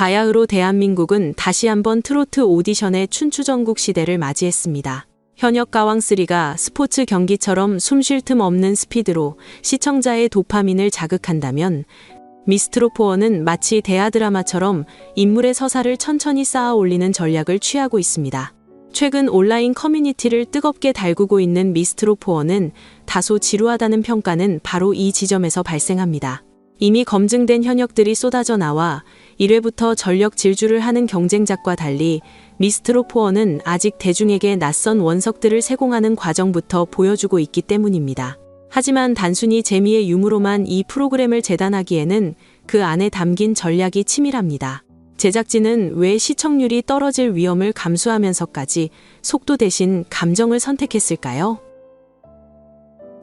바야흐로 대한민국은 다시 한번 트로트 오디션의 춘추전국 시대를 맞이했습니다. 현역 가왕3가 스포츠 경기처럼 숨 쉴 틈 없는 스피드로 시청자의 도파민을 자극한다면 미스트롯4는 마치 대하 드라마처럼 인물의 서사를 천천히 쌓아 올리는 전략을 취하고 있습니다. 최근 온라인 커뮤니티를 뜨겁게 달구고 있는 미스트롯4는 다소 지루하다는 평가는 바로 이 지점에서 발생합니다. 이미 검증된 현역들이 쏟아져 나와 1회부터 전력 질주를 하는 경쟁작과 달리 미스트롯4는 아직 대중에게 낯선 원석들을 세공하는 과정부터 보여주고 있기 때문입니다. 하지만 단순히 재미의 유무로만 이 프로그램을 재단하기에는 그 안에 담긴 전략이 치밀합니다. 제작진은 왜 시청률이 떨어질 위험을 감수하면서까지 속도 대신 감정을 선택했을까요?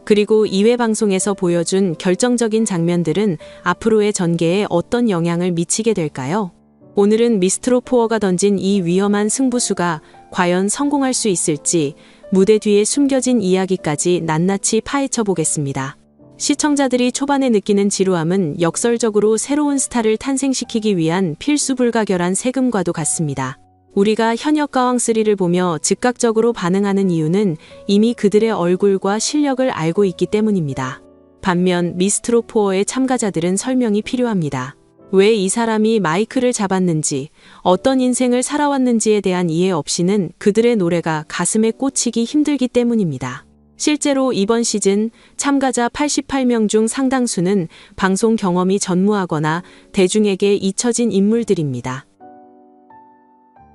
그리고 2회 방송에서 보여준 결정적인 장면들은 앞으로의 전개에 어떤 영향을 미치게 될까요? 오늘은 미스트롯4가 던진 이 위험한 승부수가 과연 성공할 수 있을지 무대 뒤에 숨겨진 이야기까지 낱낱이 파헤쳐 보겠습니다. 시청자들이 초반에 느끼는 지루함은 역설적으로 새로운 스타를 탄생시키기 위한 필수 불가결한 세금과도 같습니다. 우리가 현역 가왕3를 보며 즉각적으로 반응하는 이유는 이미 그들의 얼굴과 실력을 알고 있기 때문입니다. 반면 미스트롯4의 참가자들은 설명이 필요합니다. 왜 이 사람이 마이크를 잡았는지, 어떤 인생을 살아왔는지에 대한 이해 없이는 그들의 노래가 가슴에 꽂히기 힘들기 때문입니다. 실제로 이번 시즌 참가자 88명 중 상당수는 방송 경험이 전무하거나 대중에게 잊혀진 인물들입니다.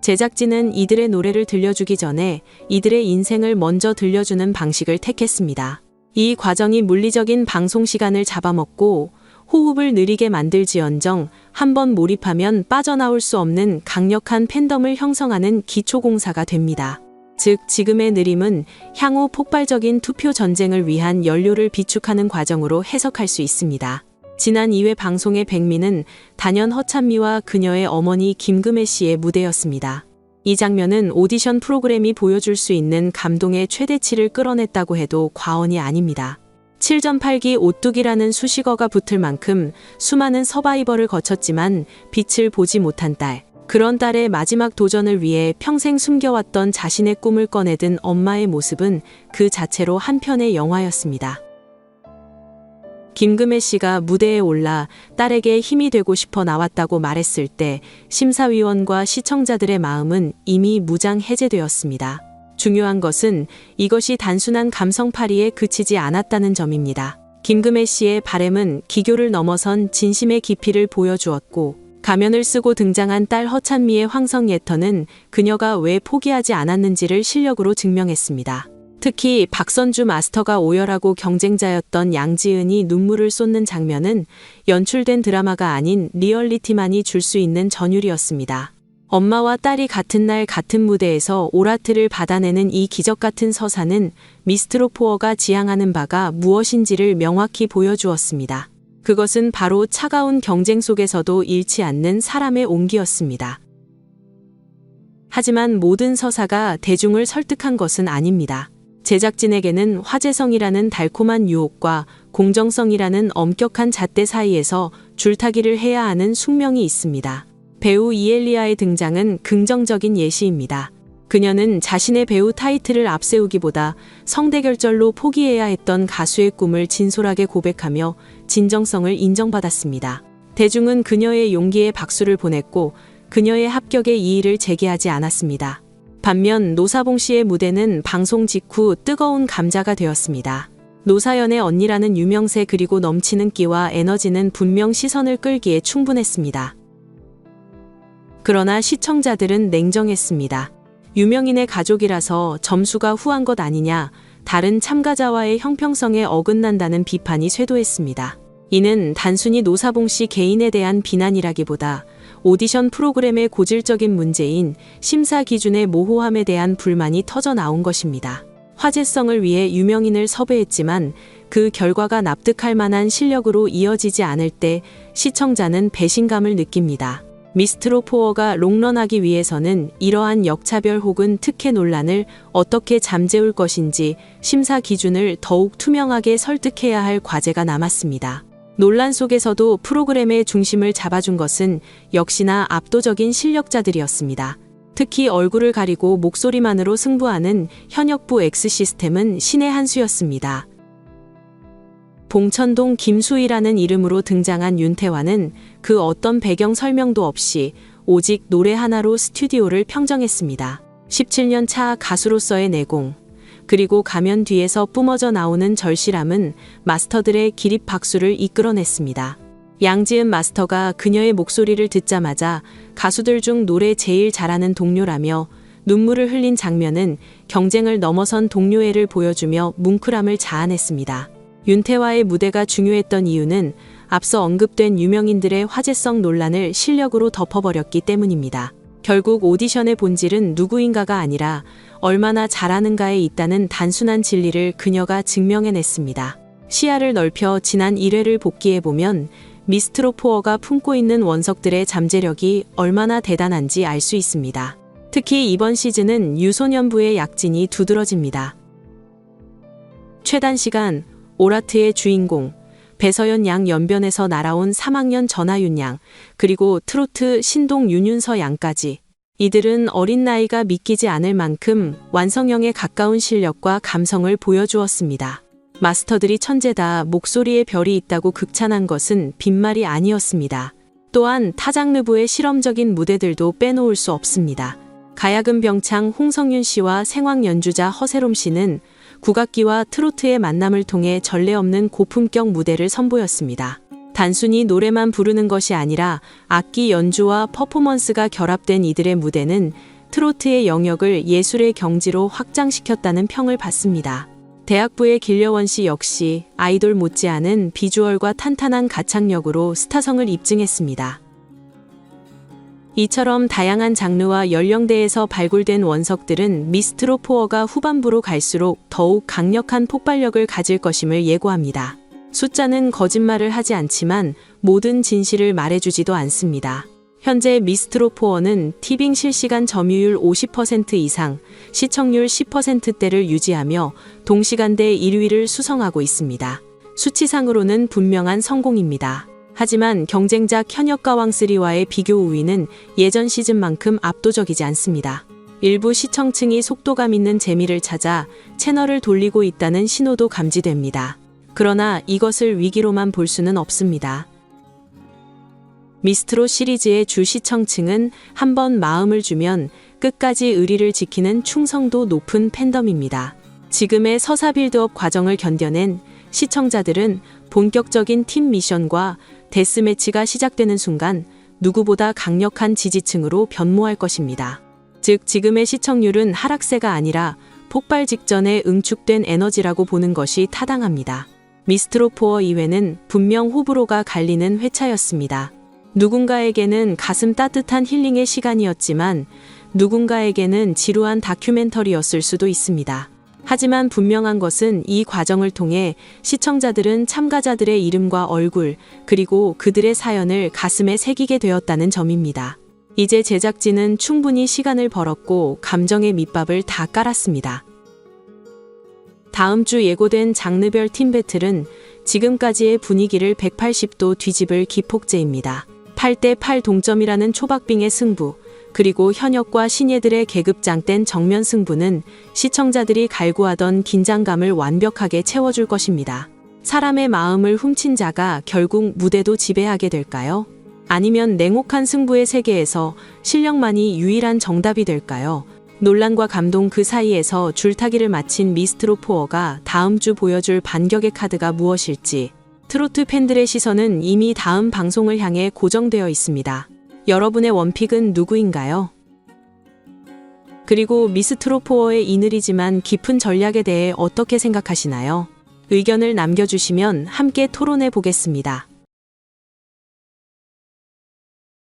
제작진은 이들의 노래를 들려주기 전에 이들의 인생을 먼저 들려주는 방식을 택했습니다. 이 과정이 물리적인 방송 시간을 잡아먹고 호흡을 느리게 만들지언정 한번 몰입하면 빠져나올 수 없는 강력한 팬덤을 형성하는 기초공사가 됩니다. 즉, 지금의 느림은 향후 폭발적인 투표 전쟁을 위한 연료를 비축하는 과정으로 해석할 수 있습니다. 지난 2회 방송의 백미는 단연 허찬미와 그녀의 어머니 김금애 씨의 무대였습니다. 이 장면은 오디션 프로그램이 보여줄 수 있는 감동의 최대치를 끌어냈다고 해도 과언이 아닙니다. 7전 8기 오뚜기라는 수식어가 붙을 만큼 수많은 서바이벌을 거쳤지만 빛을 보지 못한 딸, 그런 딸의 마지막 도전을 위해 평생 숨겨왔던 자신의 꿈을 꺼내든 엄마의 모습은 그 자체로 한 편의 영화였습니다. 김금애 씨가 무대에 올라 딸에게 힘이 되고 싶어 나왔다고 말했을 때 심사위원과 시청자들의 마음은 이미 무장 해제되었습니다. 중요한 것은 이것이 단순한 감성팔이에 그치지 않았다는 점입니다. 김금애 씨의 바램은 기교를 넘어선 진심의 깊이를 보여주었고, 가면을 쓰고 등장한 딸 허찬미의 황성 예터는 그녀가 왜 포기하지 않았는지를 실력으로 증명했습니다. 특히 박선주 마스터가 오열하고 경쟁자였던 양지은이 눈물을 쏟는 장면은 연출된 드라마가 아닌 리얼리티만이 줄 수 있는 전율이었습니다. 엄마와 딸이 같은 날 같은 무대에서 오라트를 받아내는 이 기적같은 서사는 미스트롯4가 지향하는 바가 무엇인지를 명확히 보여주었습니다. 그것은 바로 차가운 경쟁 속에서도 잃지 않는 사람의 온기였습니다. 하지만 모든 서사가 대중을 설득한 것은 아닙니다. 제작진에게는 화제성이라는 달콤한 유혹과 공정성이라는 엄격한 잣대 사이에서 줄타기를 해야 하는 숙명이 있습니다. 배우 이엘리아의 등장은 긍정적인 예시입니다. 그녀는 자신의 배우 타이틀을 앞세우기보다 성대결절로 포기해야 했던 가수의 꿈을 진솔하게 고백하며 진정성을 인정받았습니다. 대중은 그녀의 용기에 박수를 보냈고 그녀의 합격의 이의를 제기하지 않았습니다. 반면 노사봉 씨의 무대는 방송 직후 뜨거운 감자가 되었습니다. 노사연의 언니라는 유명세 그리고 넘치는 끼와 에너지는 분명 시선을 끌기에 충분했습니다. 그러나 시청자들은 냉정했습니다. 유명인의 가족이라서 점수가 후한 것 아니냐, 다른 참가자와의 형평성에 어긋난다는 비판이 쇄도했습니다. 이는 단순히 노사봉 씨 개인에 대한 비난이라기보다 오디션 프로그램의 고질적인 문제인 심사 기준의 모호함에 대한 불만이 터져 나온 것입니다. 화제성을 위해 유명인을 섭외했지만 그 결과가 납득할 만한 실력으로 이어지지 않을 때 시청자는 배신감을 느낍니다. 미스트롯4가 롱런하기 위해서는 이러한 역차별 혹은 특혜 논란을 어떻게 잠재울 것인지 심사 기준을 더욱 투명하게 설득해야 할 과제가 남았습니다. 논란 속에서도 프로그램의 중심을 잡아준 것은 역시나 압도적인 실력자들이었습니다. 특히 얼굴을 가리고 목소리만으로 승부하는 현역부 X 시스템은 신의 한 수였습니다. 봉천동 김수희라는 이름으로 등장한 윤태환은 그 어떤 배경 설명도 없이 오직 노래 하나로 스튜디오를 평정했습니다. 17년 차 가수로서의 내공, 그리고 가면 뒤에서 뿜어져 나오는 절실함은 마스터들의 기립 박수를 이끌어냈습니다. 양지은 마스터가 그녀의 목소리를 듣자마자 가수들 중 노래 제일 잘하는 동료라며 눈물을 흘린 장면은 경쟁을 넘어선 동료애를 보여주며 뭉클함을 자아냈습니다. 윤태와의 무대가 중요했던 이유는 앞서 언급된 유명인들의 화제성 논란을 실력으로 덮어버렸기 때문입니다. 결국 오디션의 본질은 누구인가가 아니라 얼마나 잘하는가에 있다는 단순한 진리를 그녀가 증명해냈습니다. 시야를 넓혀 지난 1회를 복기해보면 미스트로포어가 품고 있는 원석들의 잠재력이 얼마나 대단한지 알 수 있습니다. 특히 이번 시즌은 유소년부의 약진이 두드러집니다. 최단 시간, 오라트의 주인공, 배서연 양 연변에서 날아온 3학년 전하윤 양, 그리고 트로트 신동 윤윤서 양까지. 이들은 어린 나이가 믿기지 않을 만큼 완성형에 가까운 실력과 감성을 보여주었습니다. 마스터들이 천재다, 목소리에 별이 있다고 극찬한 것은 빈말이 아니었습니다. 또한 타장르부의 실험적인 무대들도 빼놓을 수 없습니다. 가야금 병창 홍성윤 씨와 생황 연주자 허세롬 씨는 국악기와 트로트의 만남을 통해 전례 없는 고품격 무대를 선보였습니다. 단순히 노래만 부르는 것이 아니라 악기 연주와 퍼포먼스가 결합된 이들의 무대는 트로트의 영역을 예술의 경지로 확장시켰다는 평을 받습니다. 대학부의 길려원 씨 역시 아이돌 못지않은 비주얼과 탄탄한 가창력으로 스타성을 입증했습니다. 이처럼 다양한 장르와 연령대에서 발굴된 원석들은 미스트로포어가 후반부로 갈수록 더욱 강력한 폭발력을 가질 것임을 예고합니다. 숫자는 거짓말을 하지 않지만 모든 진실을 말해주지도 않습니다. 현재 미스트로포어는 티빙 실시간 점유율 50% 이상, 시청률 10%대를 유지하며 동시간대 1위를 수성하고 있습니다. 수치상으로는 분명한 성공입니다. 하지만 경쟁작 현역가왕3와의 비교 우위는 예전 시즌만큼 압도적이지 않습니다. 일부 시청층이 속도감 있는 재미를 찾아 채널을 돌리고 있다는 신호도 감지됩니다. 그러나 이것을 위기로만 볼 수는 없습니다. 미스트로 시리즈의 주 시청층은 한번 마음을 주면 끝까지 의리를 지키는 충성도 높은 팬덤입니다. 지금의 서사 빌드업 과정을 견뎌낸 시청자들은 본격적인 팀 미션과 데스매치가 시작되는 순간 누구보다 강력한 지지층으로 변모할 것입니다. 즉 지금의 시청률은 하락세가 아니라 폭발 직전에 응축된 에너지라고 보는 것이 타당합니다. 미스트로포어 2회는 분명 호불호가 갈리는 회차였습니다. 누군가에게는 가슴 따뜻한 힐링의 시간이었지만 누군가에게는 지루한 다큐멘터리였을 수도 있습니다. 하지만 분명한 것은 이 과정을 통해 시청자들은 참가자들의 이름과 얼굴, 그리고 그들의 사연을 가슴에 새기게 되었다는 점입니다. 이제 제작진은 충분히 시간을 벌었고 감정의 밑밥을 다 깔았습니다. 다음 주 예고된 장르별 팀 배틀은 지금까지의 분위기를 180도 뒤집을 기폭제입니다. 8대8 동점이라는 초박빙의 승부, 그리고 현역과 신예들의 계급장된 정면 승부는 시청자들이 갈구하던 긴장감을 완벽하게 채워줄 것입니다. 사람의 마음을 훔친 자가 결국 무대도 지배하게 될까요? 아니면 냉혹한 승부의 세계에서 실력만이 유일한 정답이 될까요? 논란과 감동 그 사이에서 줄타기를 마친 미스트로포어가 다음 주 보여줄 반격의 카드가 무엇일지, 트로트 팬들의 시선은 이미 다음 방송을 향해 고정되어 있습니다. 여러분의 원픽은 누구인가요? 그리고 미스트로포어의 이 느리지만 깊은 전략에 대해 어떻게 생각하시나요? 의견을 남겨주시면 함께 토론해 보겠습니다.